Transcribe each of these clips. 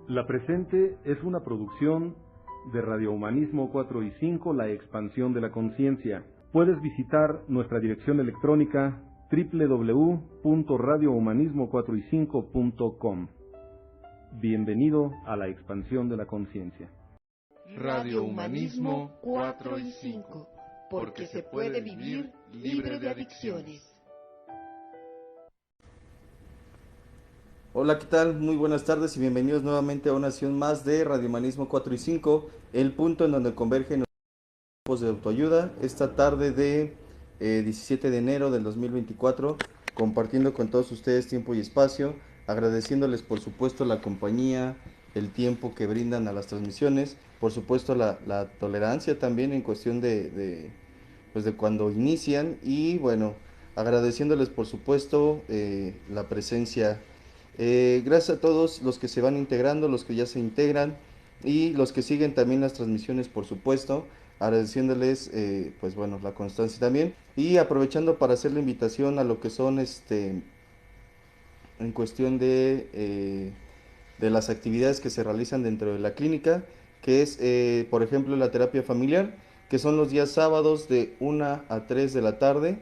La presente es una producción de Radio Humanismo 4 y 5, La Expansión de la Conciencia. Puedes visitar nuestra dirección electrónica www.radiohumanismo4y5.com. Bienvenido a La Expansión de la Conciencia. Radio Humanismo 4 y 5, porque se puede vivir libre de adicciones. Hola, ¿qué tal? Muy buenas tardes y bienvenidos nuevamente a una sesión más de Radio Humanismo 4 y 5, el punto en donde convergen los grupos de autoayuda. Esta tarde de 17 de enero del 2024, compartiendo con todos ustedes tiempo y espacio, agradeciéndoles por supuesto la compañía, el tiempo que brindan a las transmisiones, por supuesto la tolerancia también en cuestión de cuando inician y bueno, agradeciéndoles por supuesto la presencia. Gracias a todos los que se van integrando, los que ya se integran y los que siguen también las transmisiones, por supuesto, agradeciéndoles la constancia también y aprovechando para hacer la invitación a lo que son en cuestión de las actividades que se realizan dentro de la clínica, que es por ejemplo la terapia familiar, que son los días sábados de 1 a 3 de la tarde.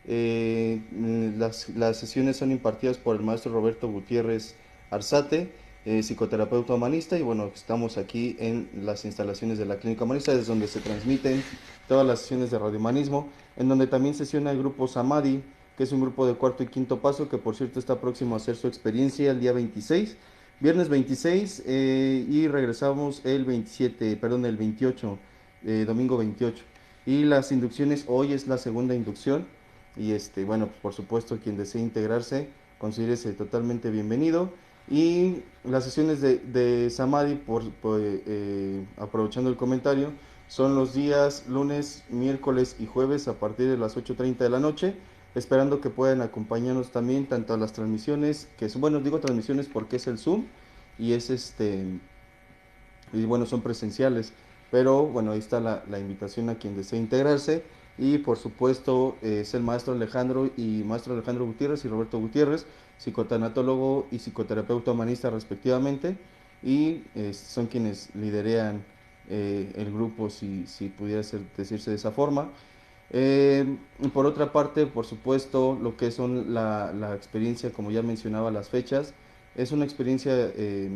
Las sesiones son impartidas por el maestro Roberto Gutiérrez Arzate, psicoterapeuta humanista, y bueno, estamos aquí en las instalaciones de la Clínica Humanista, desde donde se transmiten todas las sesiones de radiohumanismo, en donde también sesiona el grupo Samadhi, que es un grupo de cuarto y quinto paso, que por cierto está próximo a hacer su experiencia el día 26, viernes 26, y regresamos el 28, domingo 28. Y las inducciones, hoy es la segunda inducción, y por supuesto, quien desee integrarse, considérese totalmente bienvenido. Y las sesiones de Samadhi, aprovechando el comentario, son los días lunes, miércoles y jueves a partir de las 8:30 de la noche, esperando que puedan acompañarnos también tanto a las transmisiones, que son, bueno, digo transmisiones porque es el Zoom, y son presenciales, pero bueno, ahí está la invitación a quien desee integrarse. Y por supuesto es el maestro Alejandro Gutiérrez y Roberto Gutiérrez, psicotanatólogo y psicoterapeuta humanista respectivamente, y son quienes liderean el grupo, si pudiera decirse de esa forma. Por otra parte, por supuesto, lo que son la experiencia, como ya mencionaba las fechas, es una experiencia, se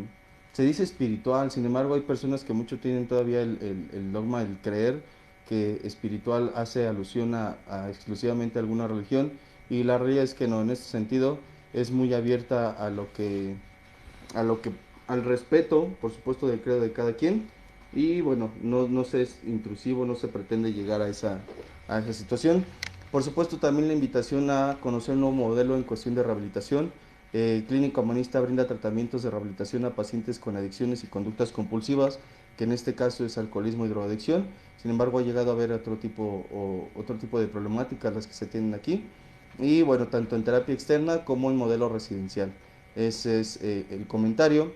dice espiritual. Sin embargo, hay personas que mucho tienen todavía el dogma, el creer que espiritual hace alusión a exclusivamente a alguna religión, y la realidad es que no. En este sentido es muy abierta a lo que al respeto, por supuesto, del credo de cada quien, y bueno, no se es intrusivo, no se pretende llegar a esa situación. Por supuesto, también la invitación a conocer un nuevo modelo en cuestión de rehabilitación. Clínica Humanista brinda tratamientos de rehabilitación a pacientes con adicciones y conductas compulsivas, que en este caso es alcoholismo y drogadicción. Sin embargo, ha llegado a haber otro tipo de problemáticas las que se tienen aquí, y bueno, tanto en terapia externa como en modelo residencial. Ese es el comentario.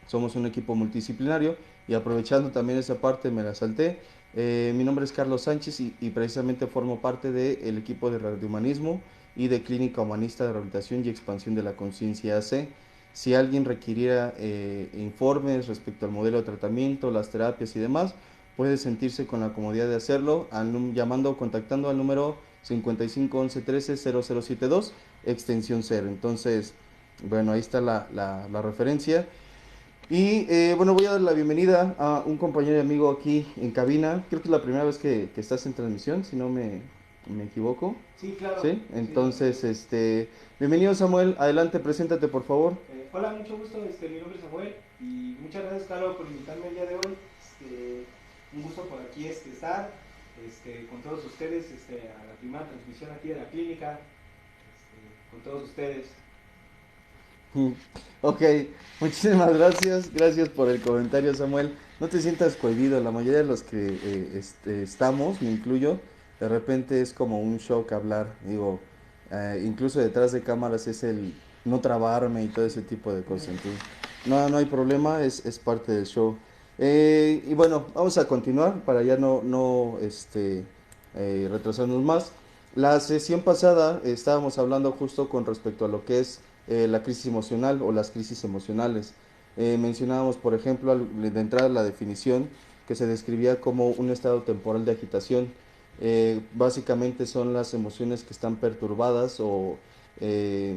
Somos un equipo multidisciplinario, y aprovechando también esa parte me la salté. Mi nombre es Carlos Sánchez y precisamente formo parte del equipo de radiohumanismo y de Clínica Humanista de Rehabilitación y Expansión de la Conciencia AC. Si alguien requiriera informes respecto al modelo de tratamiento, las terapias y demás, puede sentirse con la comodidad de hacerlo llamando o contactando al número 55 11 13 0072, extensión 0. Entonces, bueno, ahí está la referencia. Y voy a dar la bienvenida a un compañero y amigo aquí en cabina. Creo que es la primera vez que estás en transmisión, si no me equivoco. Sí, claro. ¿Sí? Entonces, bienvenido, Samuel. Adelante, preséntate, por favor. Hola, mucho gusto. Mi nombre es Samuel y muchas gracias, Carlos, por invitarme el día de hoy. Un gusto por aquí estar con todos ustedes, a la primera transmisión aquí de la clínica, con todos ustedes. Ok, muchísimas gracias por el comentario, Samuel. No te sientas cohibido. La mayoría de los que estamos, me incluyo, de repente es como un shock hablar. Digo, incluso detrás de cámaras es el no trabarme y todo ese tipo de cosas. Entonces, no hay problema, es parte del show. Y bueno, vamos a continuar para ya no retrasarnos más. La sesión pasada estábamos hablando justo con respecto a lo que es la crisis emocional o las crisis emocionales. Mencionábamos, por ejemplo, de entrada la definición que se describía como un estado temporal de agitación. Básicamente son las emociones que están perturbadas o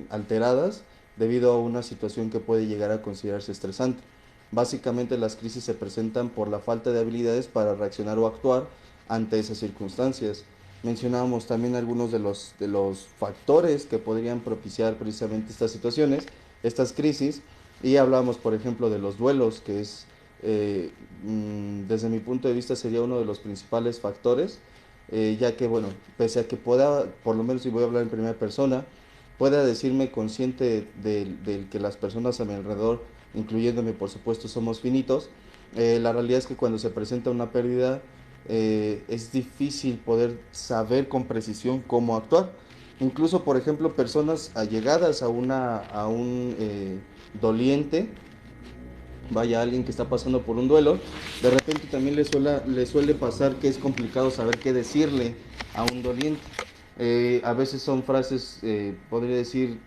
alteradas debido a una situación que puede llegar a considerarse estresante. Básicamente las crisis se presentan por la falta de habilidades para reaccionar o actuar ante esas circunstancias. Mencionábamos también algunos de los factores que podrían propiciar precisamente estas situaciones, estas crisis, y hablábamos, por ejemplo, de los duelos, que es, desde mi punto de vista, sería uno de los principales factores, ya que, bueno, pese a que pueda, por lo menos si voy a hablar en primera persona, pueda decirme consciente de que las personas a mi alrededor, incluyéndome, por supuesto, somos finitos, la realidad es que cuando se presenta una pérdida, es difícil poder saber con precisión cómo actuar. Incluso, por ejemplo, personas allegadas a un doliente, vaya, alguien que está pasando por un duelo, de repente también le suele pasar que es complicado saber qué decirle a un doliente. A veces son frases, podría decir,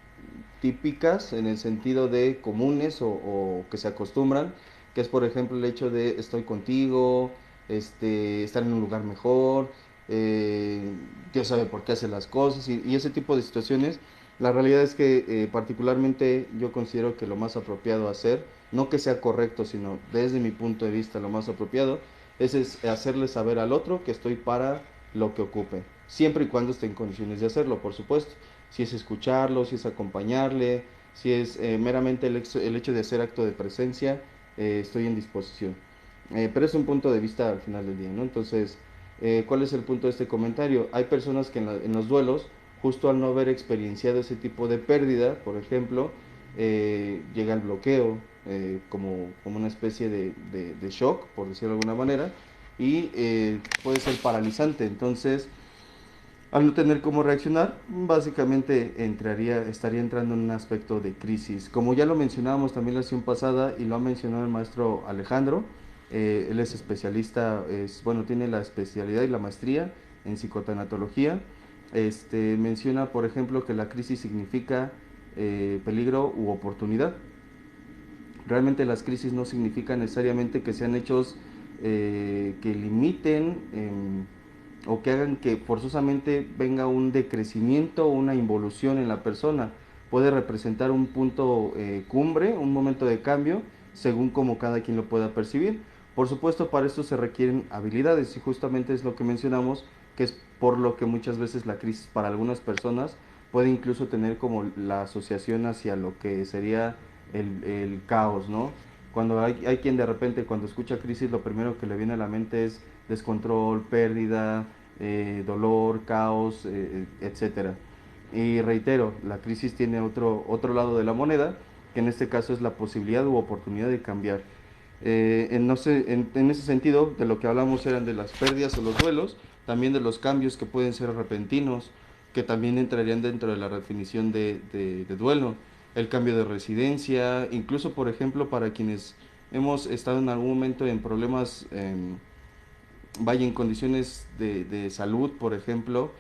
típicas en el sentido de comunes o que se acostumbran, que es por ejemplo el hecho de estoy contigo, estar en un lugar mejor, Dios sabe por qué hace las cosas y ese tipo de situaciones. La realidad es que particularmente yo considero que lo más apropiado hacer, no que sea correcto, sino desde mi punto de vista lo más apropiado, es hacerle saber al otro que estoy para lo que ocupe, siempre y cuando esté en condiciones de hacerlo, por supuesto. Si es escucharlo, si es acompañarle, si es meramente el hecho de hacer acto de presencia, estoy en disposición. Pero es un punto de vista al final del día, ¿no? Entonces, ¿cuál es el punto de este comentario? Hay personas que en los duelos, justo al no haber experienciado ese tipo de pérdida, por ejemplo, llega el bloqueo, como una especie de shock, por decirlo de alguna manera, y puede ser paralizante. Entonces, al no tener cómo reaccionar, básicamente estaría entrando en un aspecto de crisis. Como ya lo mencionábamos también la sesión pasada y lo ha mencionado el maestro Alejandro, él es especialista, bueno, tiene la especialidad y la maestría en psicotanatología. Menciona, por ejemplo, que la crisis significa peligro u oportunidad. Realmente las crisis no significan necesariamente que sean hechos que limiten o que hagan que forzosamente venga un decrecimiento o una involución en la persona. Puede representar un punto cumbre, un momento de cambio, según como cada quien lo pueda percibir. Por supuesto, para esto se requieren habilidades y justamente es lo que mencionamos, que es por lo que muchas veces la crisis para algunas personas puede incluso tener como la asociación hacia lo que sería el caos, ¿no? Cuando hay quien de repente cuando escucha crisis lo primero que le viene a la mente es descontrol, pérdida, dolor, caos, etcétera. Y reitero, la crisis tiene otro lado de la moneda, que en este caso es la posibilidad u oportunidad de cambiar. En ese sentido, de lo que hablamos eran de las pérdidas o los duelos, también de los cambios que pueden ser repentinos, que también entrarían dentro de la definición de duelo, el cambio de residencia, incluso por ejemplo para quienes hemos estado en algún momento en problemas, vaya, en condiciones de salud, por ejemplo,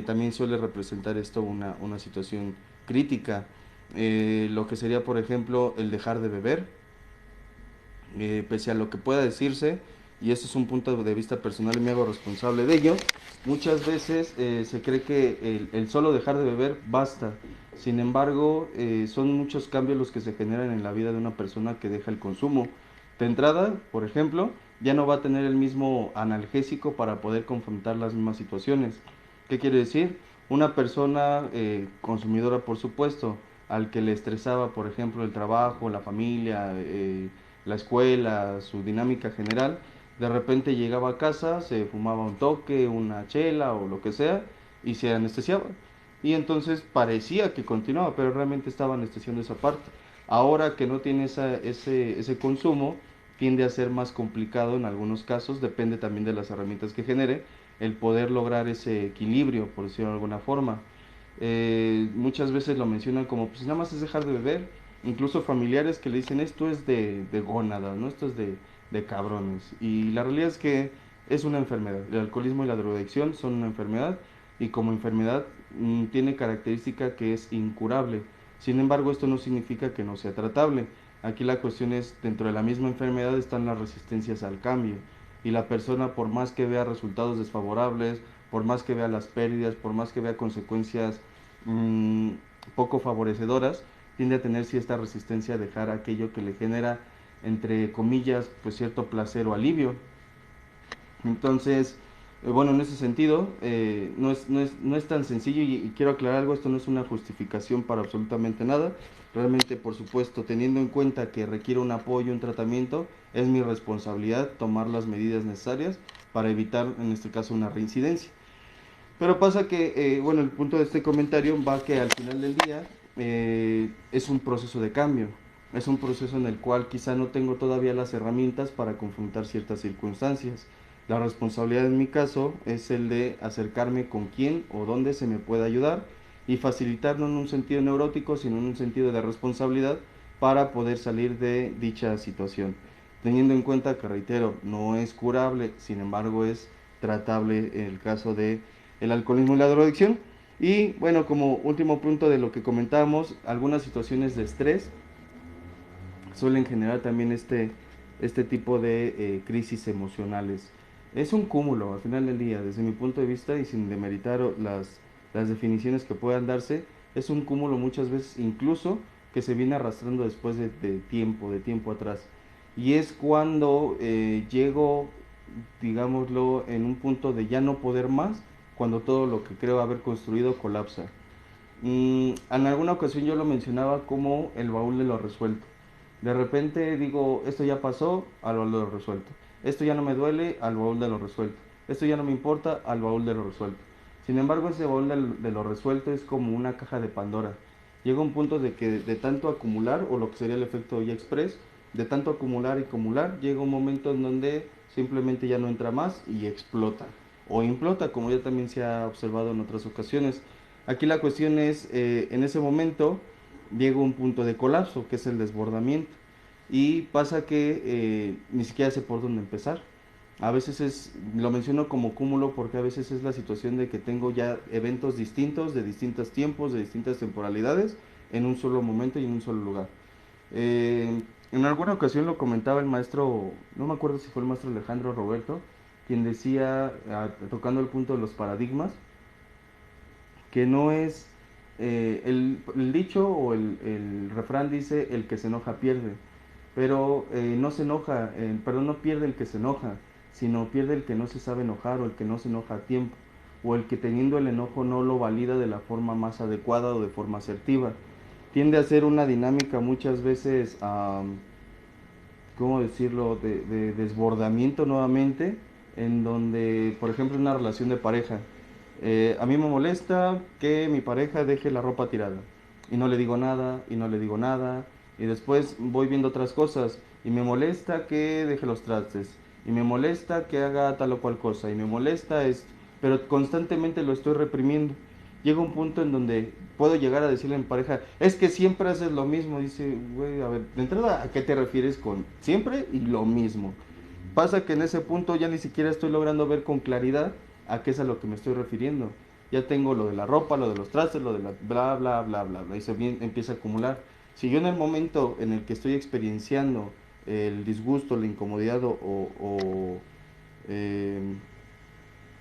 también suele representar esto una situación crítica. Lo que sería, por ejemplo, el dejar de beber, pese a lo que pueda decirse, y esto es un punto de vista personal y me hago responsable de ello, muchas veces se cree que el solo dejar de beber basta. Sin embargo, son muchos cambios los que se generan en la vida de una persona que deja el consumo. De entrada, por ejemplo, ya no va a tener el mismo analgésico para poder confrontar las mismas situaciones. ¿Qué quiere decir? Una persona consumidora, por supuesto, al que le estresaba, por ejemplo, el trabajo, la familia, la escuela, su dinámica general, de repente llegaba a casa, se fumaba un toque, una chela o lo que sea, y se anestesiaba. Y entonces parecía que continuaba, pero realmente estaba anestesiando esa parte. Ahora que no tiene ese consumo, tiende a ser más complicado en algunos casos, depende también de las herramientas que genere, el poder lograr ese equilibrio, por decirlo de alguna forma. Muchas veces lo mencionan como, pues nada más es dejar de beber, incluso familiares que le dicen, esto es de gónadas, ¿no? Esto es de cabrones. Y la realidad es que es una enfermedad. El alcoholismo y la drogadicción son una enfermedad y como enfermedad tiene característica que es incurable. Sin embargo, esto no significa que no sea tratable. Aquí la cuestión es, dentro de la misma enfermedad están las resistencias al cambio, y la persona, por más que vea resultados desfavorables, por más que vea las pérdidas, por más que vea consecuencias poco favorecedoras, tiende a tener cierta resistencia a dejar aquello que le genera, entre comillas, pues cierto placer o alivio. Entonces, bueno, en ese sentido, no es tan sencillo, y quiero aclarar algo: esto no es una justificación para absolutamente nada. Realmente, por supuesto, teniendo en cuenta que requiere un apoyo, un tratamiento, es mi responsabilidad tomar las medidas necesarias para evitar, en este caso, una reincidencia. Pero pasa que, bueno, el punto de este comentario va que al final del día es un proceso de cambio, es un proceso en el cual quizá no tengo todavía las herramientas para confrontar ciertas circunstancias. La responsabilidad en mi caso es el de acercarme con quién o dónde se me pueda ayudar, y facilitar, no en un sentido neurótico, sino en un sentido de responsabilidad, para poder salir de dicha situación. Teniendo en cuenta que, reitero, no es curable, sin embargo es tratable el caso de el alcoholismo y la drogadicción. Y bueno, como último punto de lo que comentábamos, algunas situaciones de estrés suelen generar también este tipo de crisis emocionales. Es un cúmulo, al final del día, desde mi punto de vista, y sin demeritar las definiciones que puedan darse, es un cúmulo muchas veces incluso que se viene arrastrando después de tiempo atrás. Y es cuando llego, digámoslo, en un punto de ya no poder más, cuando todo lo que creo haber construido colapsa. En alguna ocasión yo lo mencionaba como el baúl de lo resuelto. De repente digo, esto ya pasó, al baúl de lo resuelto. Esto ya no me duele, al baúl de lo resuelto. Esto ya no me importa, al baúl de lo resuelto. Sin embargo, ese baúl de lo resuelto es como una caja de Pandora. Llega un punto de que de tanto acumular, o lo que sería el efecto Y-Express, de tanto acumular y acumular, llega un momento en donde simplemente ya no entra más y explota. O implota, como ya también se ha observado en otras ocasiones. Aquí la cuestión es, en ese momento llega un punto de colapso, que es el desbordamiento. Y pasa que ni siquiera sé por dónde empezar. A veces lo menciono como cúmulo porque a veces es la situación de que tengo ya eventos distintos, de distintos tiempos, de distintas temporalidades, en un solo momento y en un solo lugar. En alguna ocasión lo comentaba el maestro, no me acuerdo si fue el maestro Alejandro Roberto, quien decía, tocando el punto de los paradigmas, que no es, el dicho o el refrán dice: el que se enoja pierde, pero no se enoja, perdón, no pierde el que se enoja, sino pierde el que no se sabe enojar, o el que no se enoja a tiempo, o el que, teniendo el enojo, no lo valida de la forma más adecuada o de forma asertiva. Tiende a ser una dinámica muchas veces, ¿cómo decirlo?, de desbordamiento nuevamente, en donde, por ejemplo, una relación de pareja, a mí me molesta que mi pareja deje la ropa tirada, y no le digo nada, y no le digo nada, y después voy viendo otras cosas, y me molesta que deje los trastes, y me molesta que haga tal o cual cosa, y me molesta esto, pero constantemente lo estoy reprimiendo. Llega un punto en donde puedo llegar a decirle a mi pareja: es que siempre haces lo mismo. Dice, güey, a ver, de entrada, ¿a qué te refieres con siempre y lo mismo? Pasa que en ese punto ya ni siquiera estoy logrando ver con claridad a qué es a lo que me estoy refiriendo. Ya tengo lo de la ropa, lo de los trastes, lo de la bla, bla, bla, bla, bla, y se empieza a acumular. Si yo, en el momento en el que estoy experienciando el disgusto, la incomodidad eh,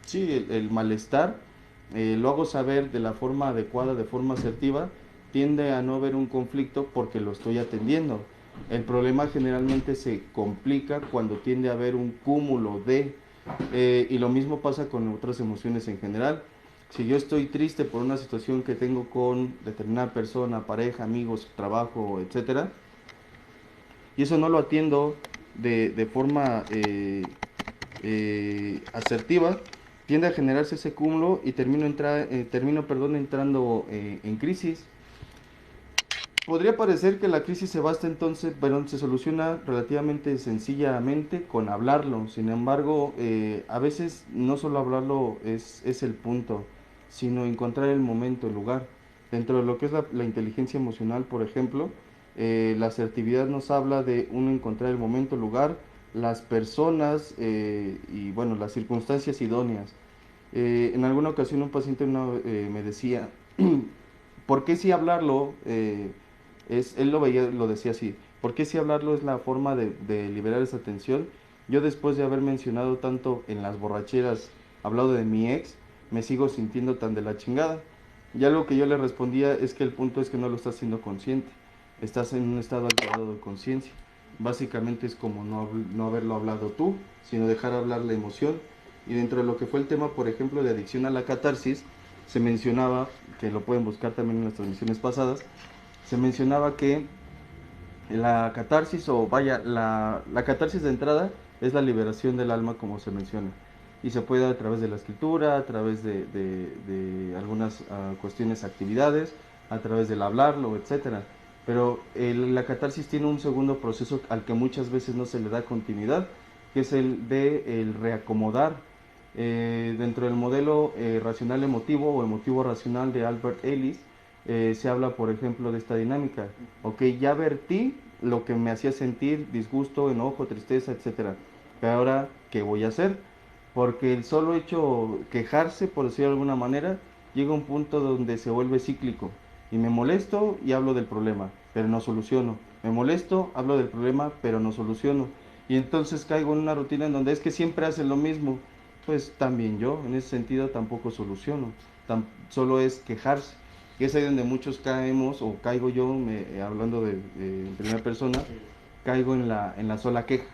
sí, el malestar, lo hago saber de la forma adecuada, de forma asertiva, tiende a no haber un conflicto porque lo estoy atendiendo. El problema generalmente se complica cuando tiende a haber un cúmulo y lo mismo pasa con otras emociones en general. Si yo estoy triste por una situación que tengo con determinada persona, pareja, amigos, trabajo, etcétera, y eso no lo atiendo de forma asertiva, tiende a generarse ese cúmulo y termino entrando en crisis. Podría parecer que la crisis se basta entonces, pero se soluciona relativamente sencillamente con hablarlo. Sin embargo, a veces no solo hablarlo es el punto, sino encontrar el momento, el lugar. Dentro de lo que es la inteligencia emocional, por ejemplo, la asertividad nos habla de uno encontrar el momento, el lugar, las personas y bueno, las circunstancias idóneas. En alguna ocasión un paciente me decía, ¿por qué si hablarlo? Él lo decía así: ¿Por qué si hablarlo es la forma de liberar esa tensión? Yo después de haber mencionado tanto en las borracheras, hablado de mi ex, me sigo sintiendo tan de la chingada. Y algo que yo le respondía es que el punto es que no lo estás siendo consciente, estás en un estado alterado de conciencia. Básicamente es como no haberlo hablado tú, sino dejar hablar la emoción. Y dentro de lo que fue el tema, por ejemplo, de adicción a la catarsis, se mencionaba, que lo pueden buscar también en las transmisiones pasadas, se mencionaba que la catarsis, o vaya, la catarsis de entrada es la liberación del alma, como se menciona. Y se puede a través de la escritura, a través de algunas cuestiones, actividades, a través del hablarlo, etcétera. Pero la catarsis tiene un segundo proceso al que muchas veces no se le da continuidad, que es el reacomodar. Dentro del modelo racional emotivo o emotivo racional de Albert Ellis, se habla, por ejemplo, de esta dinámica. Ok, ya vertí lo que me hacía sentir disgusto, enojo, tristeza, etcétera. Pero ahora, ¿qué voy a hacer? Porque el solo hecho quejarse, por decirlo de alguna manera, llega a un punto donde se vuelve cíclico. Y me molesto y hablo del problema, pero no soluciono. Me molesto, hablo del problema, pero no soluciono. Y entonces caigo en una rutina en donde es que siempre hacen lo mismo. Pues también yo, en ese sentido, tampoco soluciono. Solo es quejarse. Y es ahí donde muchos caemos, o caigo yo, hablando de en primera persona, caigo en la sola queja.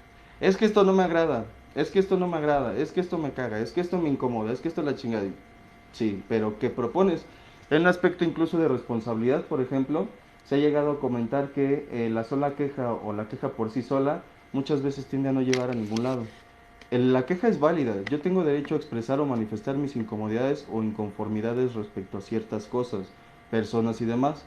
Es que esto no me agrada, es que esto no me agrada, es que esto me caga, es que esto me incomoda, es que esto la chingada. Sí, pero ¿qué propones? En un aspecto incluso de responsabilidad, por ejemplo, se ha llegado a comentar que la sola queja o la queja por sí sola muchas veces tiende a no llevar a ningún lado. La queja es válida, yo tengo derecho a expresar o manifestar mis incomodidades o inconformidades respecto a ciertas cosas, personas y demás,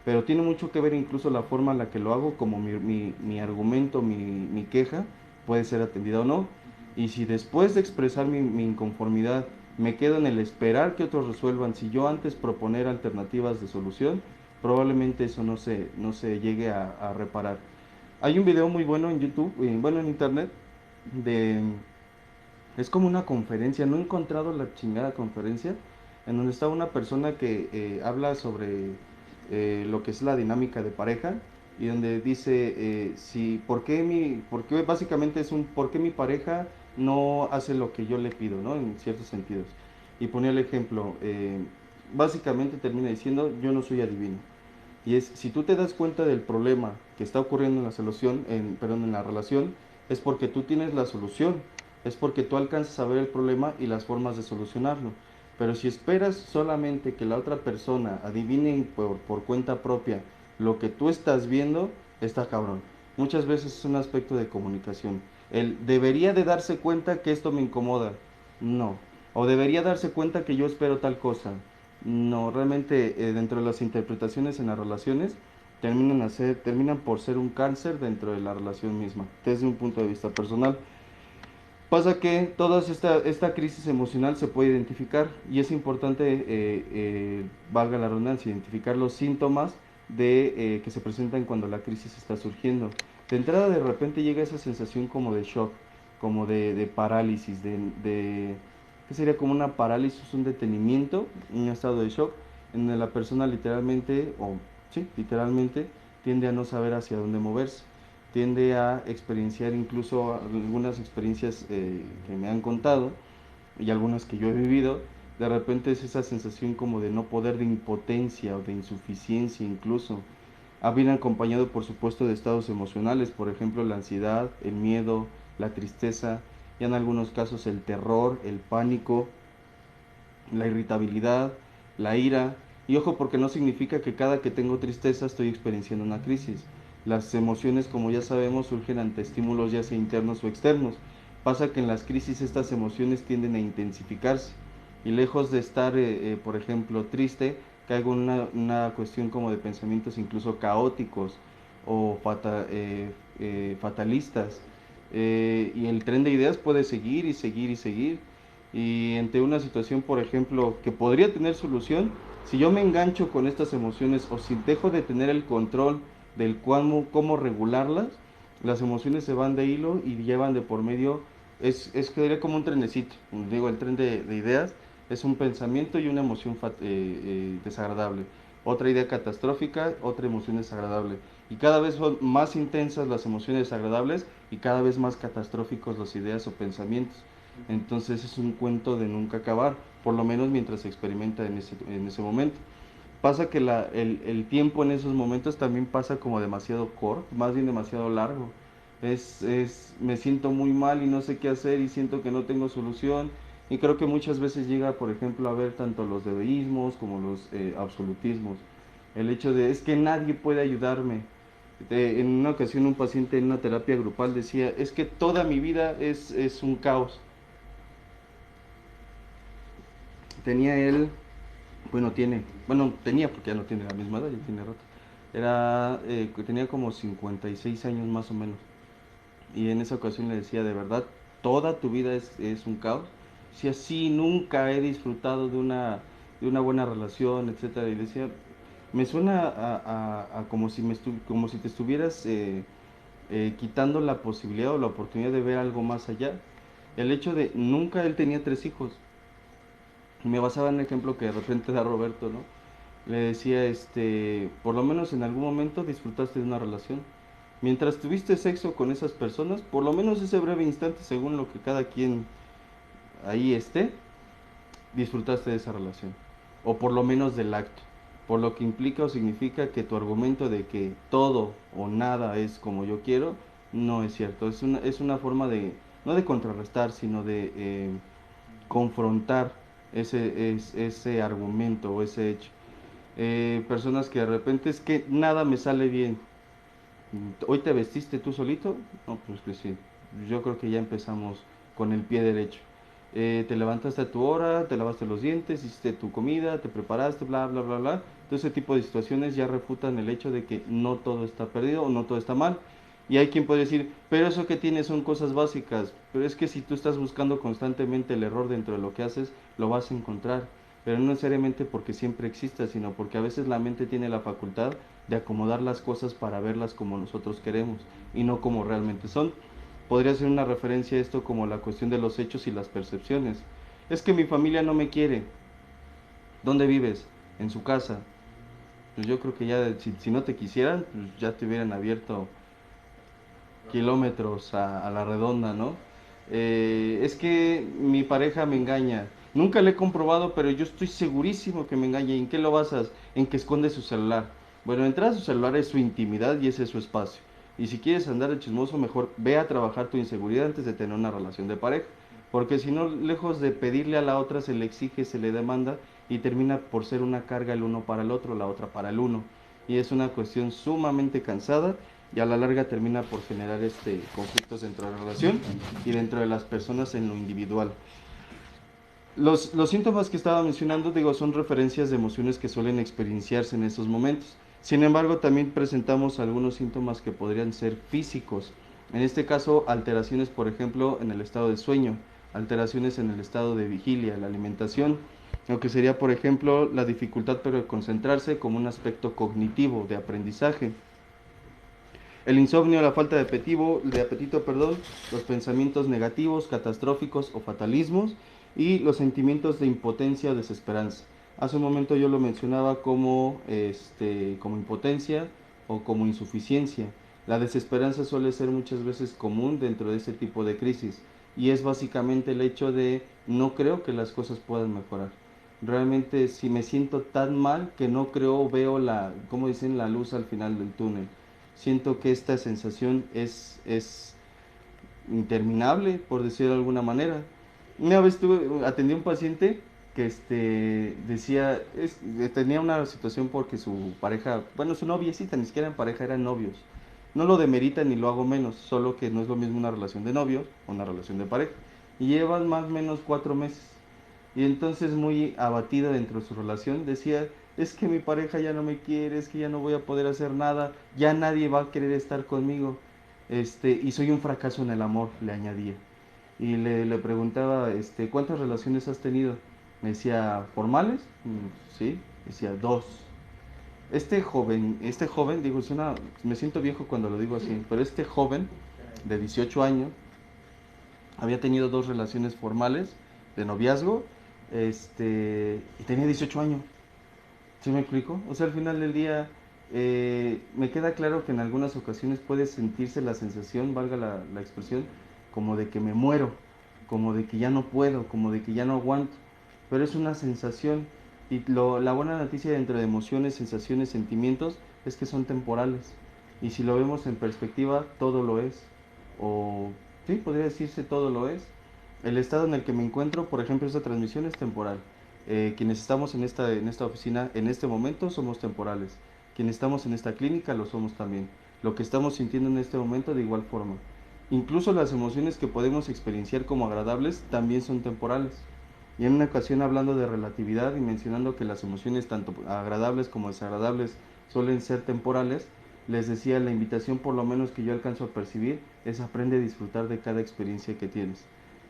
pero tiene mucho que ver incluso la forma en la que lo hago, como mi argumento, mi queja, puede ser atendida o no. Y si después de expresar mi inconformidad me quedo en el esperar que otros resuelvan, si yo antes proponer alternativas de solución, probablemente eso no se llegue a reparar. Hay un video muy bueno en YouTube, bueno en internet, de es como una conferencia, no he encontrado la chingada conferencia, en donde está una persona que habla sobre lo que es la dinámica de pareja, y donde dice, si, por qué básicamente es por qué mi pareja no hace lo que yo le pido, ¿no? En ciertos sentidos. Y ponía el ejemplo, básicamente termina diciendo, yo no soy adivino. Y es, si tú te das cuenta del problema que está ocurriendo en la solución, en la relación, es porque tú tienes la solución, es porque tú alcanzas a ver el problema y las formas de solucionarlo. Pero si esperas solamente que la otra persona adivine por cuenta propia lo que tú estás viendo, está cabrón. Muchas veces es un aspecto de comunicación. Él debería de darse cuenta que esto me incomoda. No. O debería darse cuenta que yo espero tal cosa. No, realmente dentro de las interpretaciones en las relaciones terminan por ser un cáncer dentro de la relación misma, desde un punto de vista personal. Pasa que toda esta crisis emocional se puede identificar, y es importante, valga la redundancia, identificar los síntomas que se presentan cuando la crisis está surgiendo. De entrada, de repente llega esa sensación como de shock, como de parálisis, ¿qué sería? Como una parálisis, un detenimiento, un estado de shock, en donde la persona literalmente, literalmente, tiende a no saber hacia dónde moverse, tiende a experienciar incluso algunas experiencias que me han contado, y algunas que yo he vivido. De repente es esa sensación como de no poder, de impotencia o de insuficiencia incluso. Viene acompañado, por supuesto, de estados emocionales, por ejemplo la ansiedad, el miedo, la tristeza, y en algunos casos el terror, el pánico, la irritabilidad, la ira. Y ojo, porque no significa que cada que tengo tristeza estoy experienciando una crisis. Las emociones, como ya sabemos, surgen ante estímulos ya sea internos o externos. Pasa que en las crisis estas emociones tienden a intensificarse. Y lejos de estar, por ejemplo, triste, caigo en una cuestión como de pensamientos incluso caóticos o fatalistas. Y el tren de ideas puede seguir y seguir y seguir. Y ante una situación, por ejemplo, que podría tener solución, si yo me engancho con estas emociones o si dejo de tener el control del cómo regularlas, las emociones se van de hilo y llevan de por medio, que sería como un trenecito, digo, el tren de ideas es un pensamiento y una emoción desagradable. otra idea catastrófica, otra emoción desagradable. Y cada vez son más intensas las emociones desagradables y cada vez más catastróficos las ideas o pensamientos. Entonces es un cuento de nunca acabar, por lo menos mientras se experimenta en ese momento. Pasa que el tiempo en esos momentos también pasa como demasiado corto, más bien demasiado largo. Me siento muy mal y no sé qué hacer y siento que no tengo solución. Y creo que muchas veces llega, por ejemplo, a ver tanto los debeísmos como los absolutismos. El hecho de, es que nadie puede ayudarme. En una ocasión un paciente en una terapia grupal decía, es que toda mi vida es un caos. Tenía él, tenía porque ya no tiene la misma edad, ya tiene rato. Tenía como 56 años más o menos. Y en esa ocasión le decía, de verdad, toda tu vida es un caos. Si así nunca he disfrutado de una buena relación, etcétera. Y decía, me suena a como si como si te estuvieras quitando la posibilidad o la oportunidad de ver algo más allá. El hecho de nunca él tenía 3 hijos. Me basaba en un ejemplo que de repente da Roberto, ¿no? Le decía, por lo menos en algún momento disfrutaste de una relación. Mientras tuviste sexo con esas personas, por lo menos ese breve instante, según lo que cada quien ahí esté, disfrutaste de esa relación. O por lo menos del acto. Por lo que implica o significa que tu argumento de que todo o nada es como yo quiero, no es cierto. Es una forma de, no de contrarrestar, sino de confrontar ese argumento o ese hecho. Personas que de repente es que nada me sale bien. ¿Hoy te vestiste tú solito? No, pues que sí. Yo creo que ya empezamos con el pie derecho. Te levantaste a tu hora, te lavaste los dientes, hiciste tu comida, te preparaste, bla, bla, bla, bla. Todo ese tipo de situaciones ya refutan el hecho de que no todo está perdido o no todo está mal. Y hay quien puede decir, pero eso que tienes son cosas básicas. Pero es que si tú estás buscando constantemente el error dentro de lo que haces, lo vas a encontrar. Pero no necesariamente porque siempre exista, sino porque a veces la mente tiene la facultad de acomodar las cosas para verlas como nosotros queremos y no como realmente son. Podría ser una referencia a esto como la cuestión de los hechos y las percepciones. Es que mi familia no me quiere. ¿Dónde vives? En su casa. Pues yo creo que ya si no te quisieran, pues ya te hubieran abierto kilómetros a la redonda, ¿no? Es que mi pareja me engaña. Nunca le he comprobado, pero yo estoy segurísimo que me engaña. ¿Y en qué lo basas? En que esconde su celular. Bueno, entrar a su celular es su intimidad y ese es su espacio. Y si quieres andar de chismoso, mejor ve a trabajar tu inseguridad antes de tener una relación de pareja. Porque si no, lejos de pedirle a la otra, se le exige, se le demanda y termina por ser una carga el uno para el otro, la otra para el uno. Y es una cuestión sumamente cansada y a la larga termina por generar conflictos dentro de la relación y dentro de las personas en lo individual. Los síntomas que estaba mencionando, digo, son referencias de emociones que suelen experienciarse en estos momentos. Sin embargo, también presentamos algunos síntomas que podrían ser físicos. En este caso, alteraciones, por ejemplo, en el estado de sueño, alteraciones en el estado de vigilia, la alimentación, lo que sería, por ejemplo, la dificultad para concentrarse como un aspecto cognitivo de aprendizaje. El insomnio, la falta de apetito, los pensamientos negativos, catastróficos o fatalismos y los sentimientos de impotencia o desesperanza. Hace un momento yo lo mencionaba como impotencia o como insuficiencia. La desesperanza suele ser muchas veces común dentro de ese tipo de crisis y es básicamente el hecho de no creo que las cosas puedan mejorar. Realmente si me siento tan mal que no creo veo la luz al final del túnel. Siento que esta sensación es interminable, por decirlo de alguna manera. Una vez atendí a un paciente que decía, tenía una situación porque su pareja, su noviecita, ni siquiera en pareja, eran novios. No lo demerita ni lo hago menos, solo que no es lo mismo una relación de novios o una relación de pareja. Y llevan más o menos 4 meses. Y entonces muy abatida dentro de su relación decía, es que mi pareja ya no me quiere, es que ya no voy a poder hacer nada, ya nadie va a querer estar conmigo, y soy un fracaso en el amor, le añadía. Y le preguntaba, ¿cuántas relaciones has tenido? Me decía, ¿formales? Sí, decía, 2. Este joven, digo, me siento viejo cuando lo digo así, pero este joven de 18 años había tenido 2 relaciones formales de noviazgo, y tenía 18 años. ¿Sí me explico? O sea, al final del día me queda claro que en algunas ocasiones puede sentirse la sensación, valga la expresión, como de que me muero, como de que ya no puedo, como de que ya no aguanto, pero es una sensación y la buena noticia dentro de emociones, sensaciones, sentimientos es que son temporales y si lo vemos en perspectiva, todo lo es, o sí, podría decirse todo lo es. El estado en el que me encuentro, por ejemplo, esta transmisión es temporal. Quienes estamos en esta oficina en este momento somos temporales. Quienes estamos en esta clínica lo somos también. Lo que estamos sintiendo en este momento de igual forma. Incluso las emociones que podemos experienciar como agradables también son temporales. Y en una ocasión hablando de relatividad y mencionando que las emociones tanto agradables como desagradables suelen ser temporales, les decía la invitación por lo menos que yo alcanzo a percibir es aprende a disfrutar de cada experiencia que tienes.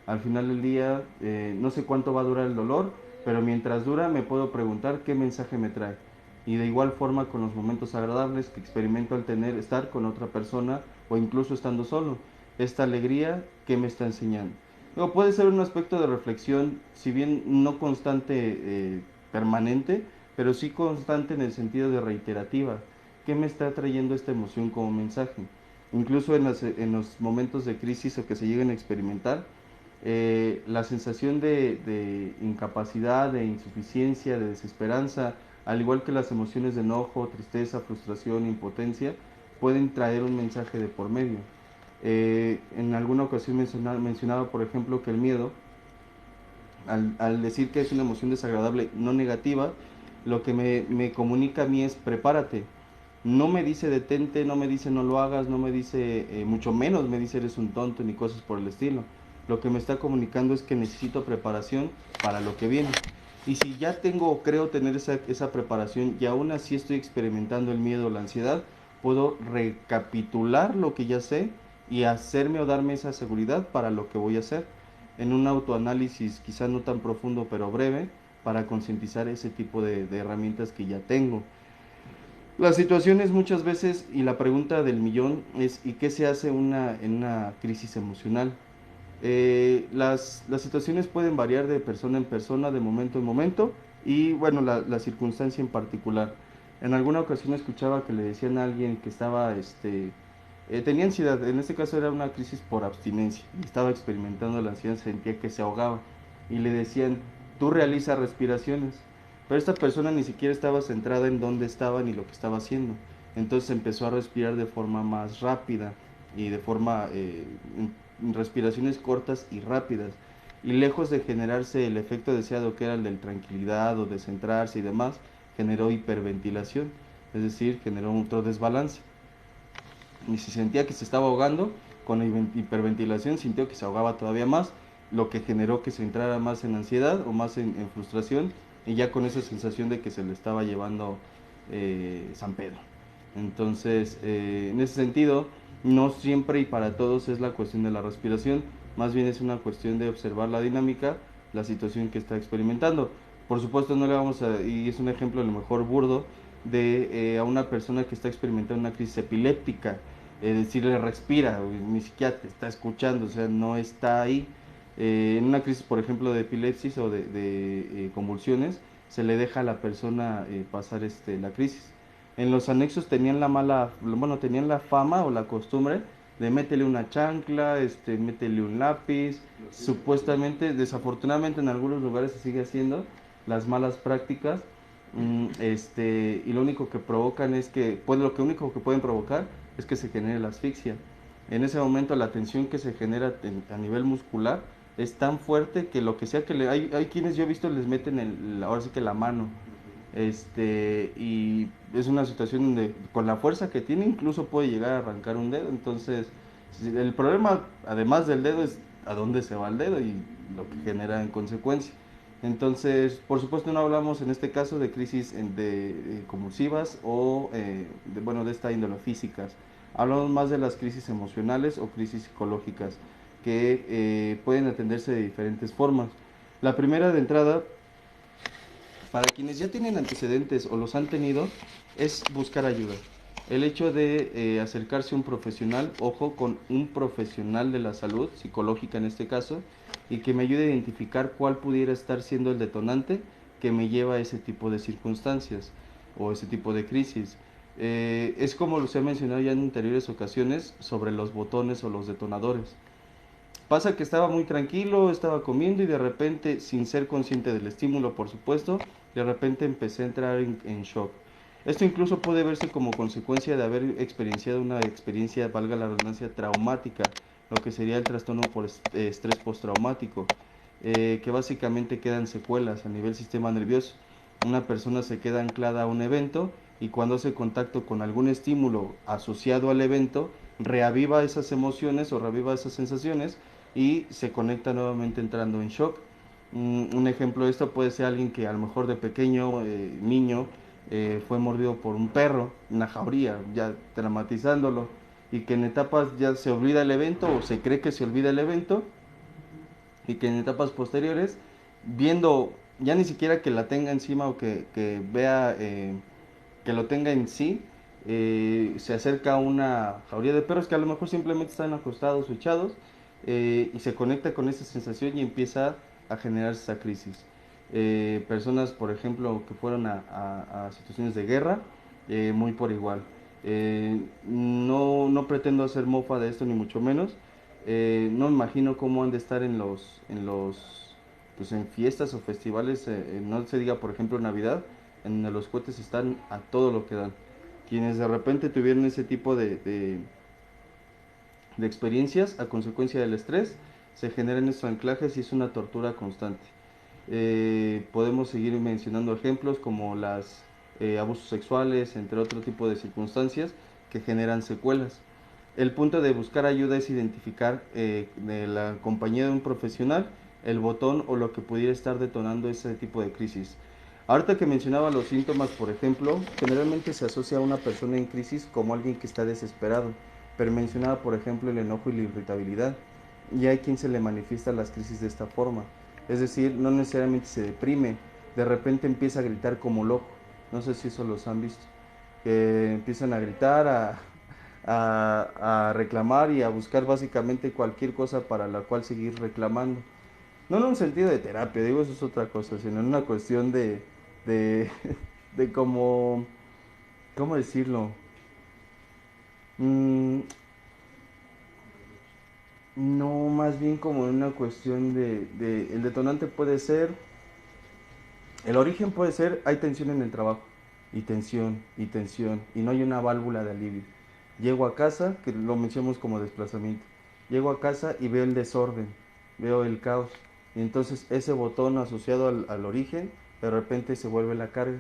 Al final del día no sé cuánto va a durar el dolor, pero mientras dura me puedo preguntar qué mensaje me trae. Y de igual forma con los momentos agradables que experimento al estar con otra persona o incluso estando solo. Esta alegría, ¿qué me está enseñando? Luego puede ser un aspecto de reflexión, si bien no constante, permanente, pero sí constante en el sentido de reiterativa. ¿Qué me está trayendo esta emoción como mensaje? Incluso en los momentos de crisis o que se lleguen a experimentar, la sensación de incapacidad, de insuficiencia, de desesperanza, al igual que las emociones de enojo, tristeza, frustración, impotencia, pueden traer un mensaje de por medio. En alguna ocasión mencionaba, por ejemplo, que el miedo, al decir que es una emoción desagradable, no negativa, lo que me comunica a mí es prepárate. No me dice detente, no me dice no lo hagas, no me dice, mucho menos me dice eres un tonto ni cosas por el estilo. Lo que me está comunicando es que necesito preparación para lo que viene. Y si ya tengo o creo tener esa preparación y aún así estoy experimentando el miedo o la ansiedad, puedo recapitular lo que ya sé y hacerme o darme esa seguridad para lo que voy a hacer. En un autoanálisis quizá no tan profundo pero breve para concientizar ese tipo de herramientas que ya tengo. Las situaciones muchas veces, y la pregunta del millón es, ¿y qué se hace en una crisis emocional? Las situaciones pueden variar de persona en persona, de momento en momento, y bueno, la circunstancia en particular. En alguna ocasión escuchaba que le decían a alguien que estaba, tenía ansiedad, en este caso era una crisis por abstinencia, y estaba experimentando la ansiedad, sentía que se ahogaba, y le decían, tú realizas respiraciones, pero esta persona ni siquiera estaba centrada en dónde estaba ni lo que estaba haciendo, entonces empezó a respirar de forma más rápida y de forma, respiraciones cortas y rápidas, y lejos de generarse el efecto deseado que era el de tranquilidad o de centrarse y demás, generó hiperventilación, es decir, generó otro desbalance. Y si sentía que se estaba ahogando, con la hiperventilación sintió que se ahogaba todavía más, lo que generó que se entrara más en ansiedad o más en frustración, y ya con esa sensación de que se le estaba llevando San Pedro. Entonces, en ese sentido, no siempre y para todos es la cuestión de la respiración, más bien es una cuestión de observar la dinámica, la situación que está experimentando. Por supuesto, no le vamos a, y es un ejemplo a lo mejor burdo, de a una persona que está experimentando una crisis epiléptica, decirle respira, ni siquiera te está escuchando, o sea, no está ahí. En una crisis, por ejemplo, de epilepsia o de convulsiones, se le deja a la persona pasar la crisis. En los anexos tenían tenían la fama o la costumbre de métele una chancla, métele un lápiz, supuestamente, desafortunadamente en algunos lugares se sigue haciendo las malas prácticas, y lo único que provocan es que, pues lo que único que pueden provocar es que se genere la asfixia. En ese momento la tensión que se genera a nivel muscular es tan fuerte que lo que sea que hay quienes yo he visto les meten ahora sí que la mano, y es una situación donde con la fuerza que tiene incluso puede llegar a arrancar un dedo. Entonces el problema además del dedo es a dónde se va el dedo y lo que genera en consecuencia. Entonces, por supuesto no hablamos en este caso de crisis convulsivas o de esta índole físicas. Hablamos más de las crisis emocionales o crisis psicológicas que pueden atenderse de diferentes formas. La primera de entrada, para quienes ya tienen antecedentes o los han tenido, es buscar ayuda. El hecho de acercarse a un profesional, ojo, con un profesional de la salud, psicológica en este caso, y que me ayude a identificar cuál pudiera estar siendo el detonante que me lleva a ese tipo de circunstancias o ese tipo de crisis. Es como los he mencionado ya en anteriores ocasiones sobre los botones o los detonadores. Pasa que estaba muy tranquilo, estaba comiendo y de repente, sin ser consciente del estímulo, por supuesto, de repente empecé a entrar en shock. Esto incluso puede verse como consecuencia de haber experienciado una experiencia, valga la redundancia, traumática, lo que sería el trastorno por estrés postraumático, que básicamente quedan secuelas a nivel sistema nervioso. Una persona se queda anclada a un evento y cuando hace contacto con algún estímulo asociado al evento, reaviva esas emociones o reaviva esas sensaciones y se conecta nuevamente entrando en shock. Un ejemplo de esto puede ser alguien que a lo mejor de pequeño, niño, fue mordido por un perro, una jauría, ya traumatizándolo, y que en etapas ya se olvida el evento o se cree que se olvida el evento, y que en etapas posteriores, viendo ya ni siquiera que la tenga encima o que vea que lo tenga en sí, se acerca a una jauría de perros que a lo mejor simplemente están acostados o echados, y se conecta con esa sensación y empieza a generar esa crisis. Personas, por ejemplo, que fueron a situaciones de guerra, muy por igual. No pretendo hacer mofa de esto ni mucho menos. No me imagino cómo han de estar pues en fiestas o festivales, no se diga por ejemplo Navidad, en donde los cohetes están a todo lo que dan. Quienes de repente tuvieron ese tipo de experiencias a consecuencia del estrés, se generan esos anclajes y es una tortura constante. Podemos seguir mencionando ejemplos como los abusos sexuales, entre otro tipo de circunstancias que generan secuelas. El punto de buscar ayuda es identificar de la compañía de un profesional el botón o lo que pudiera estar detonando ese tipo de crisis. Ahorita que mencionaba los síntomas, por ejemplo, generalmente se asocia a una persona en crisis como alguien que está desesperado, pero mencionaba, por ejemplo, el enojo y la irritabilidad, y hay quien se le manifiesta las crisis de esta forma, es decir, no necesariamente se deprime, de repente empieza a gritar como loco, no sé si eso los han visto, que empiezan a gritar, a reclamar y a buscar básicamente cualquier cosa para la cual seguir reclamando. No en un sentido de terapia, digo, eso es otra cosa, sino en una cuestión de, de ¿cómo decirlo? Mm, no, más bien como en una cuestión el detonante puede ser, el origen puede ser, hay tensión en el trabajo, y tensión, y no hay una válvula de alivio. Llego a casa, que lo mencionamos como desplazamiento, llego a casa y veo el desorden, veo el caos, y entonces ese botón asociado al origen, de repente se vuelve la carga.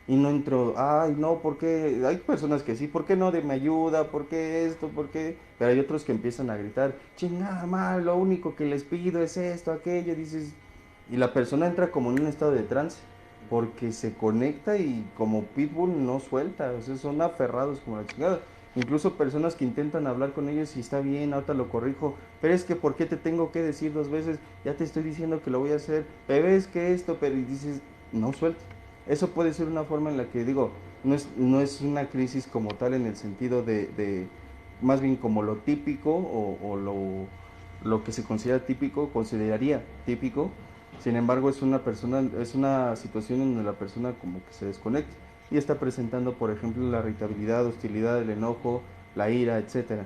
Y no entro, ay, no, ¿por qué? Hay personas que sí, ¿por qué no de me ayuda? ¿Por qué esto? ¿Por qué? Pero hay otros que empiezan a gritar, chingada mal, lo único que les pido es esto, aquello, dices, y la persona entra como en un estado de trance, porque se conecta y como pitbull no suelta, o sea, son aferrados como la chingada. Incluso personas que intentan hablar con ellos y está bien, ahorita lo corrijo, pero es que ¿por qué te tengo que decir 2 veces? Ya te estoy diciendo que lo voy a hacer, pero es que esto, pero y dices, no suelta. Eso puede ser una forma en la que digo, no es una crisis como tal en el sentido más bien como lo típico o lo que se consideraría típico. Sin embargo, es una situación en donde la persona como que se desconecta y está presentando, por ejemplo, la irritabilidad, hostilidad, el enojo, la ira, etcétera.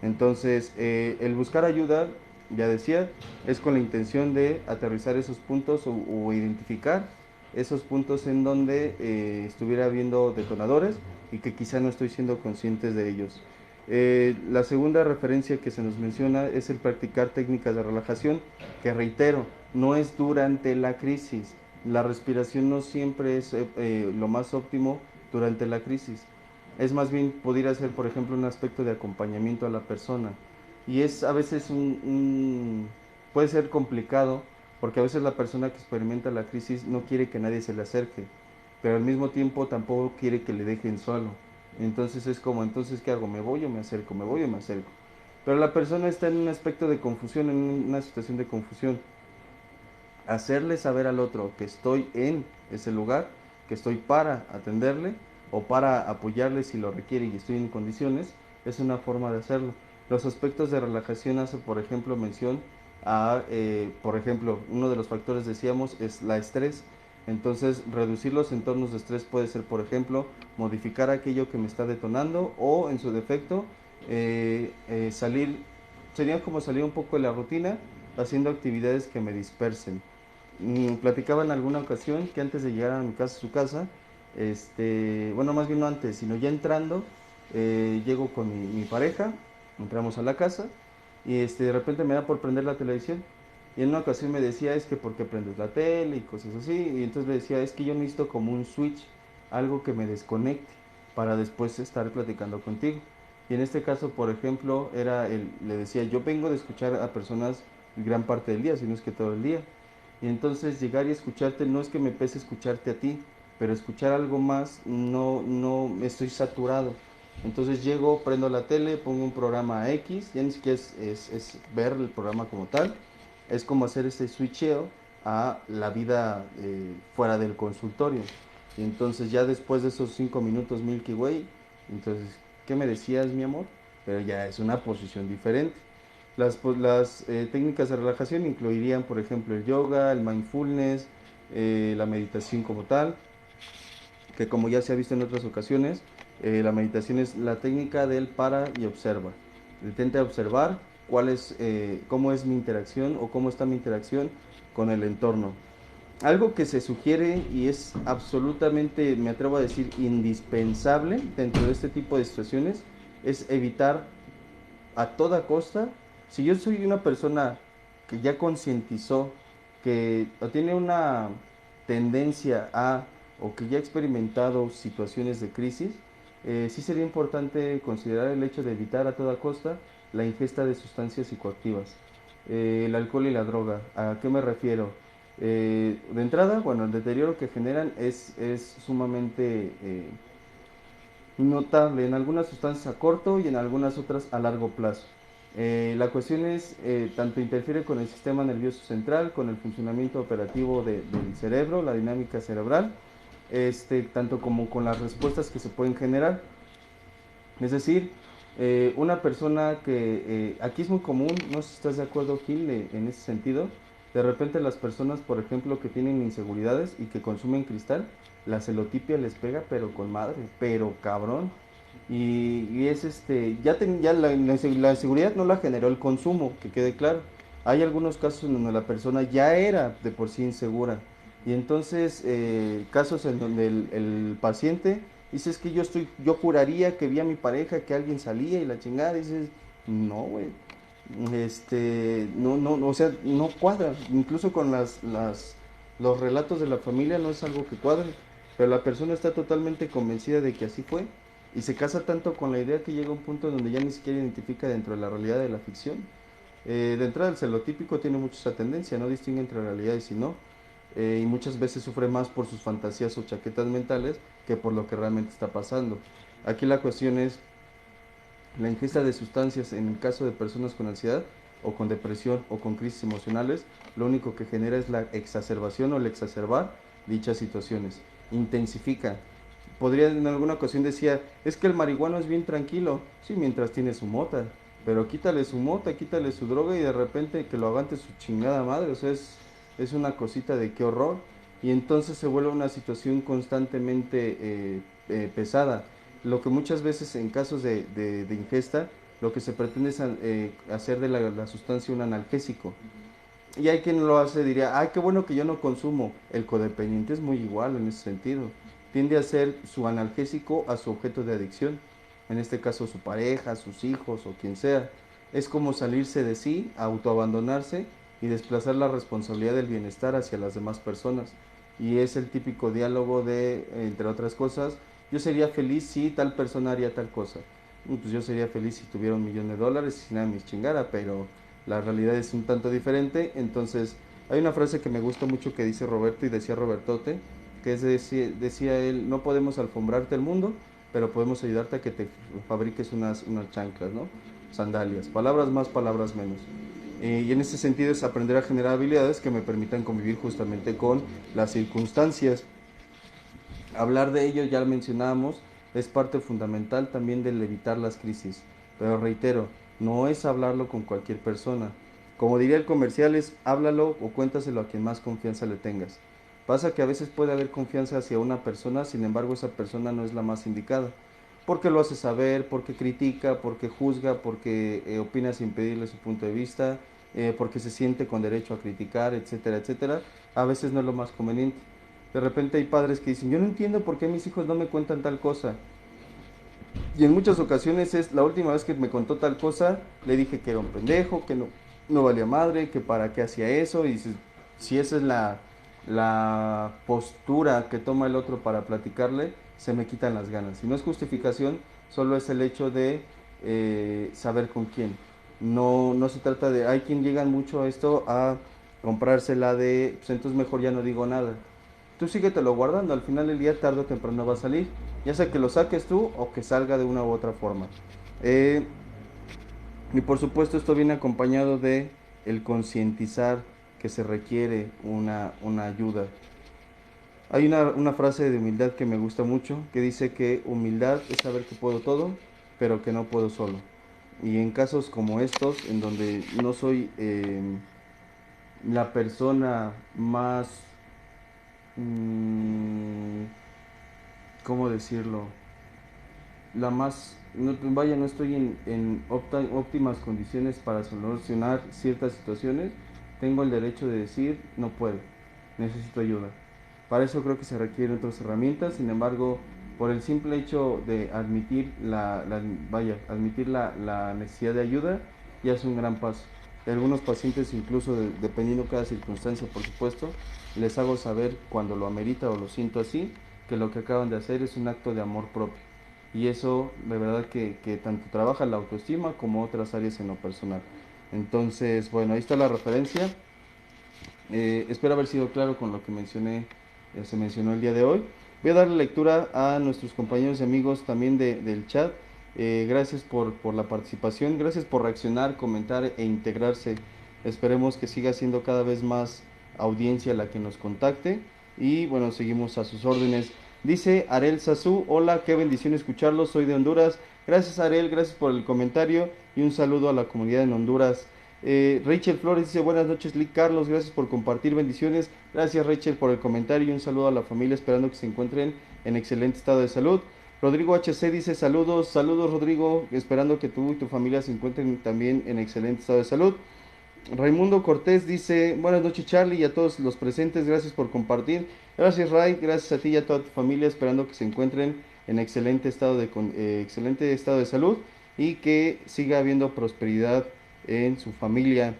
Entonces, el buscar ayuda, ya decía, es con la intención de aterrizar esos puntos o identificar esos puntos en donde estuviera habiendo detonadores y que quizá no estoy siendo conscientes de ellos. La segunda referencia que se nos menciona es el practicar técnicas de relajación, que reitero, no es durante la crisis. La respiración no siempre es lo más óptimo durante la crisis. Es más bien pudiera ser, por ejemplo, un aspecto de acompañamiento a la persona. Y es a veces puede ser complicado porque a veces la persona que experimenta la crisis no quiere que nadie se le acerque, pero al mismo tiempo tampoco quiere que le dejen solo. Entonces es como, entonces ¿qué hago? ¿Me voy o me acerco? ¿Me voy o me acerco? Pero la persona está en un aspecto de confusión, en una situación de confusión. Hacerle saber al otro que estoy en ese lugar, que estoy para atenderle o para apoyarle si lo requiere y estoy en condiciones, es una forma de hacerlo. Los aspectos de relajación hace, por ejemplo, mención a, por ejemplo, uno de los factores decíamos es la estrés. Entonces, reducir los entornos de estrés puede ser, por ejemplo, modificar aquello que me está detonando o, en su defecto, salir, sería como salir un poco de la rutina haciendo actividades que me dispersen. Platicaba en alguna ocasión que antes de llegar a mi casa, su casa, bueno, más bien no antes, sino ya entrando, llego con mi pareja, entramos a la casa y de repente me da por prender la televisión. Y en una ocasión me decía, es que ¿por qué prendes la tele? Y cosas así. Y entonces le decía, es que yo necesito como un switch, algo que me desconecte para después estar platicando contigo. Y en este caso, por ejemplo, le decía, yo vengo de escuchar a personas gran parte del día, si no es que todo el día. Y entonces llegar y escucharte, no es que me pese escucharte a ti, pero escuchar algo más, no, estoy saturado. Entonces llego, prendo la tele, pongo un programa X, ya ni siquiera es ver el programa como tal, es como hacer ese switcheo a la vida fuera del consultorio. Y entonces ya después de esos 5 minutos Milky Way, entonces, ¿qué me decías, mi amor? Pero ya es una posición diferente. Las técnicas de relajación incluirían, por ejemplo, el yoga, el mindfulness, la meditación como tal, que como ya se ha visto en otras ocasiones, la meditación es la técnica del para y observa. Intenta observar cómo es mi interacción o cómo está mi interacción con el entorno. Algo que se sugiere y es absolutamente, me atrevo a decir, indispensable dentro de este tipo de situaciones es evitar a toda costa. Si yo soy una persona que ya concientizó que tiene una tendencia a o que ya ha experimentado situaciones de crisis, sí sería importante considerar el hecho de evitar a toda costa la ingesta de sustancias psicoactivas. El alcohol y la droga, ¿a qué me refiero? De entrada, bueno, el deterioro que generan es sumamente notable en algunas sustancias a corto y en algunas otras a largo plazo. La cuestión es, tanto interfiere con el sistema nervioso central, con el funcionamiento operativo del cerebro, la dinámica cerebral, tanto como con las respuestas que se pueden generar. Es decir, una persona que, aquí es muy común, no sé si estás de acuerdo, Gil, en ese sentido, de repente las personas, por ejemplo, que tienen inseguridades y que consumen cristal, la celotipia les pega, pero con madre, pero cabrón. Y es ya la inseguridad no la generó el consumo, que quede claro. Hay algunos casos en donde la persona ya era de por sí insegura. Y entonces, casos en donde el paciente dice, es que yo juraría que vi a mi pareja, que alguien salía y la chingada, dices, no, güey. No, o sea, no cuadra. Incluso con los relatos de la familia no es algo que cuadre. Pero la persona está totalmente convencida de que así fue y se casa tanto con la idea que llega a un punto donde ya ni siquiera identifica dentro de la realidad de la ficción. De entrada, el celotípico tiene mucho esa tendencia, no distingue entre realidades y no. Y muchas veces sufre más por sus fantasías o chaquetas mentales que por lo que realmente está pasando. Aquí la cuestión es la ingesta de sustancias en el caso de personas con ansiedad o con depresión o con crisis emocionales, lo único que genera es la exacerbación o el exacerbar dichas situaciones. Intensifica. Podría, en alguna ocasión decía, es que el marihuano es bien tranquilo, sí, mientras tiene su mota, pero quítale su mota, quítale su droga y de repente que lo aguante su chingada madre, o sea, es una cosita de qué horror. Y entonces se vuelve una situación constantemente pesada. Lo que muchas veces en casos de ingesta, lo que se pretende es hacer de la sustancia un analgésico. Y hay quien lo hace, diría, ay, qué bueno que yo no consumo. El codependiente es muy igual en ese sentido. Tiende a ser su analgésico a su objeto de adicción. En este caso su pareja, sus hijos o quien sea. Es como salirse de sí, autoabandonarse y desplazar la responsabilidad del bienestar hacia las demás personas. Y es el típico diálogo de, entre otras cosas, yo sería feliz si tal persona haría tal cosa. Pues yo sería feliz si tuviera $1,000,000 y si nada me chingara, pero la realidad es un tanto diferente. Entonces, hay una frase que me gusta mucho que dice Roberto y decía Robertote, que decía él, no podemos alfombrarte el mundo, pero podemos ayudarte a que te fabriques unas chanclas, ¿no? Sandalias. Palabras más, palabras menos. Y en ese sentido es aprender a generar habilidades que me permitan convivir justamente con las circunstancias. Hablar de ello, ya lo mencionábamos, es parte fundamental también del evitar las crisis. Pero reitero, no es hablarlo con cualquier persona. Como diría el comercial, es háblalo o cuéntaselo a quien más confianza le tengas. Pasa que a veces puede haber confianza hacia una persona, sin embargo esa persona no es la más indicada. Porque lo hace saber, porque critica, porque juzga, porque opina sin pedirle su punto de vista, porque se siente con derecho a criticar, etcétera, etcétera. A veces no es lo más conveniente. De repente hay padres que dicen, yo no entiendo por qué mis hijos no me cuentan tal cosa. Y en muchas ocasiones es, la última vez que me contó tal cosa, le dije que era un pendejo, que no valía madre, que para qué hacía eso. Y si esa es la postura que toma el otro para platicarle, se me quitan las ganas. Y no es justificación, solo es el hecho de saber con quién. No se trata de, hay quien llegan mucho a esto a comprársela de, pues entonces mejor ya no digo nada. Tú síguetelo guardando, al final del día tarde o temprano va a salir, ya sea que lo saques tú o que salga de una u otra forma. Y por supuesto esto viene acompañado de el concientizar que se requiere una ayuda. Hay una frase de humildad que me gusta mucho, que dice que humildad es saber que puedo todo, pero que no puedo solo. Y en casos como estos, en donde no soy la persona más, ¿cómo decirlo? La más, no, vaya, no estoy en óptimas condiciones para solucionar ciertas situaciones, tengo el derecho de decir, no puedo, necesito ayuda. Para eso creo que se requieren otras herramientas, sin embargo, por el simple hecho de admitir admitir la necesidad de ayuda, ya es un gran paso. Y algunos pacientes, incluso dependiendo de cada circunstancia, por supuesto, les hago saber cuando lo amerita o lo siento así, que lo que acaban de hacer es un acto de amor propio. Y eso, de verdad, que tanto trabaja la autoestima como otras áreas en lo personal. Entonces, bueno, ahí está la referencia. Espero haber sido claro con lo que se mencionó el día de hoy. Voy a darle lectura a nuestros compañeros y amigos también del chat. Gracias por la participación, gracias por reaccionar, comentar e integrarse. Esperemos que siga siendo cada vez más audiencia la que nos contacte. Y bueno, seguimos a sus órdenes. Dice Arel Sazú, hola, qué bendición escucharlos, soy de Honduras. Gracias Arel, gracias por el comentario y un saludo a la comunidad en Honduras. Rachel Flores dice, buenas noches Lick Carlos, gracias por compartir, bendiciones. Gracias Rachel por el comentario y un saludo a la familia, esperando que se encuentren en excelente estado de salud. Rodrigo HC dice, saludos Rodrigo, esperando que tú y tu familia se encuentren también en excelente estado de salud. Raimundo Cortés dice, buenas noches Charlie y a todos los presentes, gracias por compartir. Gracias Ray, gracias a ti y a toda tu familia, esperando que se encuentren en excelente estado de salud y que siga habiendo prosperidad en su familia.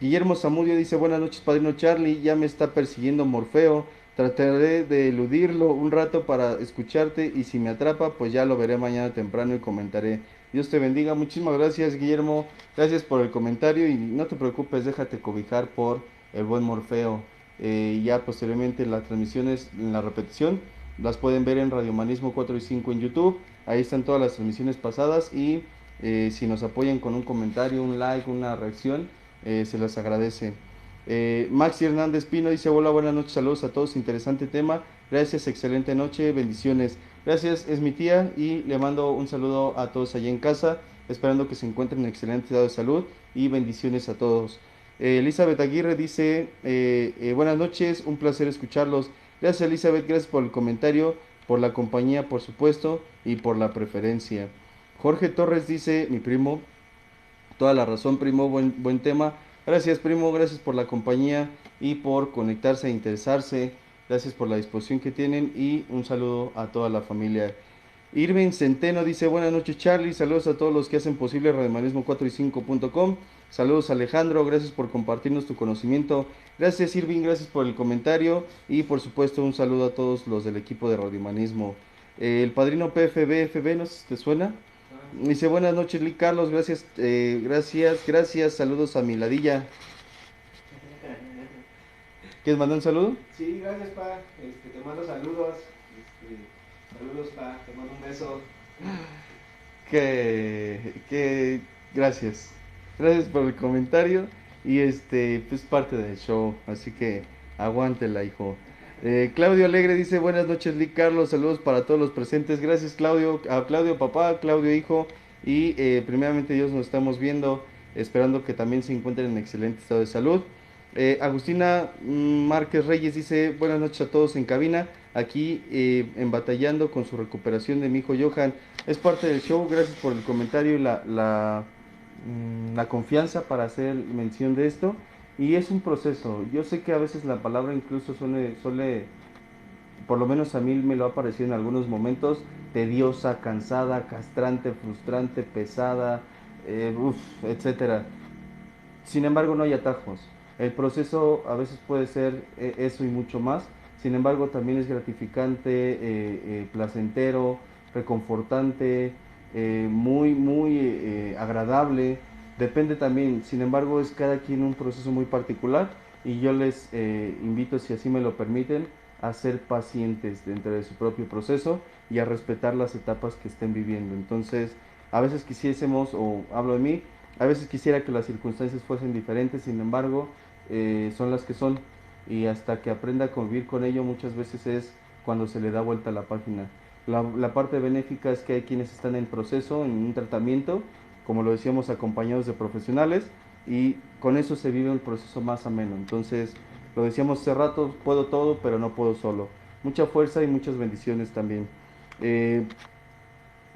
Guillermo Zamudio dice, buenas noches padrino Charlie, ya me está persiguiendo Morfeo, trataré de eludirlo un rato para escucharte y si me atrapa pues ya lo veré mañana temprano y comentaré. Dios te bendiga, muchísimas gracias Guillermo, gracias por el comentario y no te preocupes, déjate cobijar por el buen Morfeo. Ya posteriormente las transmisiones, en la repetición, las pueden ver en Radio Humanismo 4 y 5 en YouTube, ahí están todas las transmisiones pasadas y si nos apoyan con un comentario, un like, una reacción, se les agradece. Maxi Hernández Pino dice, hola, buenas noches, saludos a todos, interesante tema, gracias, excelente noche, bendiciones. Gracias, es mi tía y le mando un saludo a todos allá en casa, esperando que se encuentren en excelente estado de salud y bendiciones a todos. Elizabeth Aguirre dice, buenas noches, un placer escucharlos. Gracias Elizabeth, gracias por el comentario, por la compañía por supuesto y por la preferencia. Jorge Torres dice, mi primo, toda la razón primo, buen tema. Gracias primo, gracias por la compañía y por conectarse e interesarse. Gracias por la disposición que tienen y un saludo a toda la familia. Irving Centeno dice, buenas noches Charlie, saludos a todos los que hacen posible radiohumanismo4y5.com. Saludos Alejandro, gracias por compartirnos tu conocimiento. Gracias Irving, gracias por el comentario y por supuesto un saludo a todos los del equipo de Radio Humanismo. El padrino PFB, ¿no sé si te suena? Dice, buenas noches Lick Carlos, gracias, gracias, saludos a mi ladilla. ¿Quieres mandar un saludo? Sí, gracias pa, te mando saludos, saludos pa, te mando un beso. Gracias por el comentario y pues parte del show, así que aguántela hijo. Claudio Alegre dice, buenas noches Lick Carlos, saludos para todos los presentes, gracias Claudio, a Claudio papá, Claudio hijo y primeramente Dios nos estamos viendo, esperando que también se encuentren en excelente estado de salud. Agustina Márquez Reyes dice, buenas noches a todos en cabina, aquí batallando con su recuperación de mi hijo Johan. Es parte del show, gracias por el comentario y la confianza para hacer mención de esto. Y es un proceso, yo sé que a veces la palabra incluso suele, por lo menos a mí me lo ha parecido en algunos momentos, tediosa, cansada, castrante, frustrante, pesada, etcétera. Sin embargo, no hay atajos. El proceso a veces puede ser eso y mucho más. Sin embargo, también es gratificante, placentero, reconfortante, muy agradable. Depende también. Sin embargo, es cada quien un proceso muy particular. Y yo les invito, si así me lo permiten, a ser pacientes dentro de su propio proceso y a respetar las etapas que estén viviendo. Entonces, a veces quisiésemos, o hablo de mí, a veces quisiera que las circunstancias fuesen diferentes, sin embargo, son las que son. Y hasta que aprenda a convivir con ello, muchas veces es cuando se le da vuelta a la página. La parte benéfica es que hay quienes están en proceso, en un tratamiento, como lo decíamos, acompañados de profesionales, y con eso se vive el proceso más ameno. Entonces, lo decíamos hace rato, puedo todo, pero no puedo solo. Mucha fuerza y muchas bendiciones también.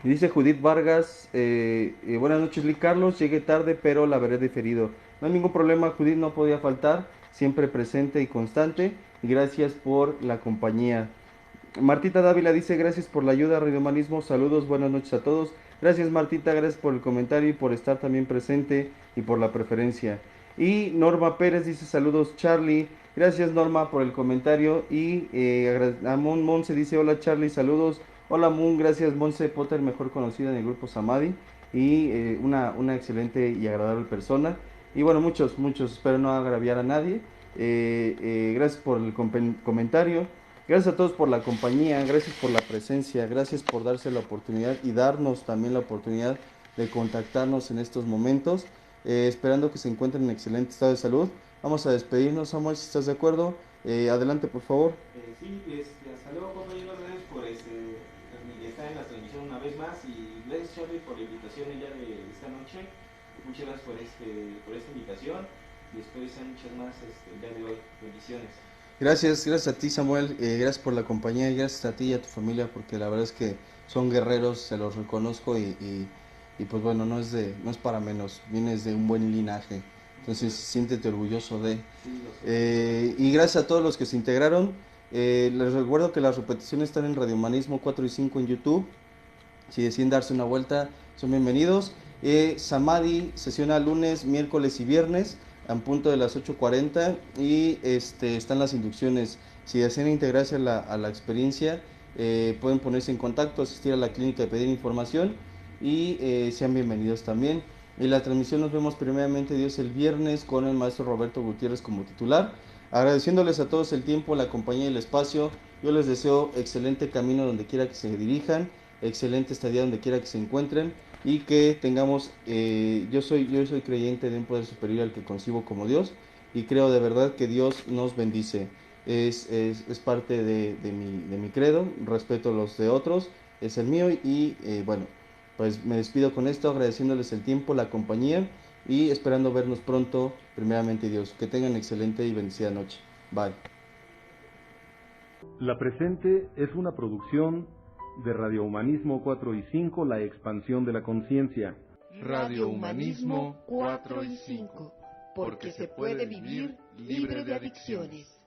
Dice Judith Vargas, buenas noches Lee Carlos, llegué tarde pero la veré diferido. No hay ningún problema, Judith, no podía faltar, siempre presente y constante. Gracias por la compañía. Martita Dávila dice, gracias por la ayuda, Radio Humanismo, saludos, buenas noches a todos. Gracias Martita, gracias por el comentario y por estar también presente y por la preferencia. Y Norma Pérez dice, saludos Charlie, gracias Norma por el comentario. Y Amon Monse dice, hola Charlie, saludos. Hola Moon, gracias Monse Potter, mejor conocida en el grupo Samadhi, y una excelente y agradable persona. Y bueno, muchos, espero no agraviar a nadie. Gracias por el comentario, gracias a todos por la compañía, gracias por la presencia, gracias por darse la oportunidad y darnos también la oportunidad de contactarnos en estos momentos, esperando que se encuentren en excelente estado de salud. Vamos a despedirnos, Samuel, si estás de acuerdo. Adelante, por favor. Sí, hasta luego compañeros, gracias por estar en la transmisión una vez más y gracias Charlie por la invitación el día de esta noche. Muchas gracias por esta invitación y espero que sean muchas más el día de hoy. Bendiciones. Gracias a ti Samuel, gracias por la compañía y gracias a ti y a tu familia, porque la verdad es que son guerreros, se los reconozco y pues bueno, no es para menos, vienes de un buen linaje, entonces siéntete orgulloso de. Y gracias a todos los que se integraron. Les recuerdo que las repeticiones están en Radio Humanismo 4 y 5 en YouTube. Si deciden darse una vuelta, son bienvenidos. Samadhi sesiona lunes, miércoles y viernes a punto de las 8:40 y están las inducciones. Si desean integrarse a la experiencia, pueden ponerse en contacto, asistir a la clínica y pedir información y sean bienvenidos también. En la transmisión nos vemos primeramente Dios el viernes con el maestro Roberto Gutiérrez como titular. Agradeciéndoles a todos el tiempo, la compañía y el espacio. Yo les deseo excelente camino donde quiera que se dirijan, excelente estadía donde quiera que se encuentren y que tengamos, yo soy creyente de un poder superior al que concibo como Dios y creo de verdad que Dios nos bendice. Es parte de mi credo, respeto los de otros, es el mío y bueno, pues me despido con esto agradeciéndoles el tiempo, la compañía y esperando vernos pronto, primeramente Dios. Que tengan excelente y bendecida noche. Bye. La presente es una producción de Radio Humanismo 4 y 5, la expansión de la conciencia. Radio Humanismo 4 y 5, porque se puede vivir libre de adicciones.